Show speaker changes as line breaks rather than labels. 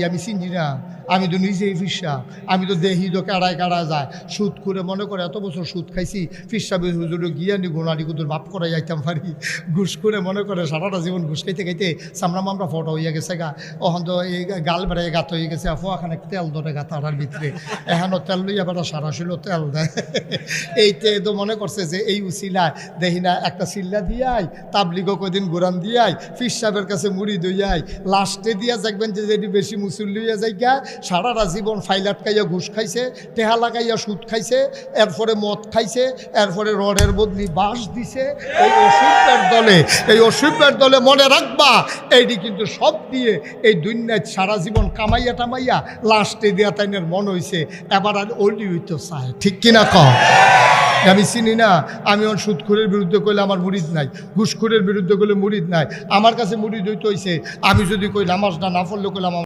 আমি চিনি না, আমি তো নিজেই ফিসা, আমি তো দেহি তো কাড়ায় কাড়া যায় সুদ করে মনে করে এত বছর সুদ খাইছি ফিসাবে হুজুরে গিয়ানি গোনারি কুতুর বাপ করে যাইতাম পারি। ঘুষ করে মনে করে সারাটা জীবন ঘুষ খাইতে খাইতে চামড়া মামড়া ফটো হইয়া গেছে গা, ওখান তো এই গাল বেড়ায় গাত হয়ে গেছে, আফোয়াখানে তেল ধরে গাতাটার ভিতরে, এখানো তেল লইয়া বেড়া সারা ছিল তেল দেয়। এইতে তো মনে করছে যে এই উসিলায় দেখি না একটা চিল্লা দিয়াই তাবলিগও কদিন গোরান দিয়াই ফির সাহেবের কাছে মুড়ি দইয়াই লাস্টে দিয়া দেখবেন যে যেটি বেশি মুসল্লি হইয়া যায় গা, সারাটা জীবন ফাইলাট খাইয়া ঘুষ খাইছে, টেহা লাগাইয়া সুদ খাইছে, এরপরে মদ খাইছে, এরপরে রডের বদলি বাঁশ দিছে। এই অসুখের দলে মনে রাখবা এইটি কিন্তু সব দিয়ে এই দুনিয়ায় সারা জীবন কামাইয়া টামাইয়া লাস্টে দিয়া তাইনের মন হইছে এবার আর ওলি হইতে চায়। ঠিক কিনা কও? আমি চিনি না, আমি ওর সুদখোরের বিরুদ্ধে কইলে আমার মুরিদ নাই, ঘুষখোরের বিরুদ্ধে কইলে মুরিদ নাই। আমার কাছে মুরিদ হইতে হইছে আমি যদি কই নামাজটা না পড়লে কইলাম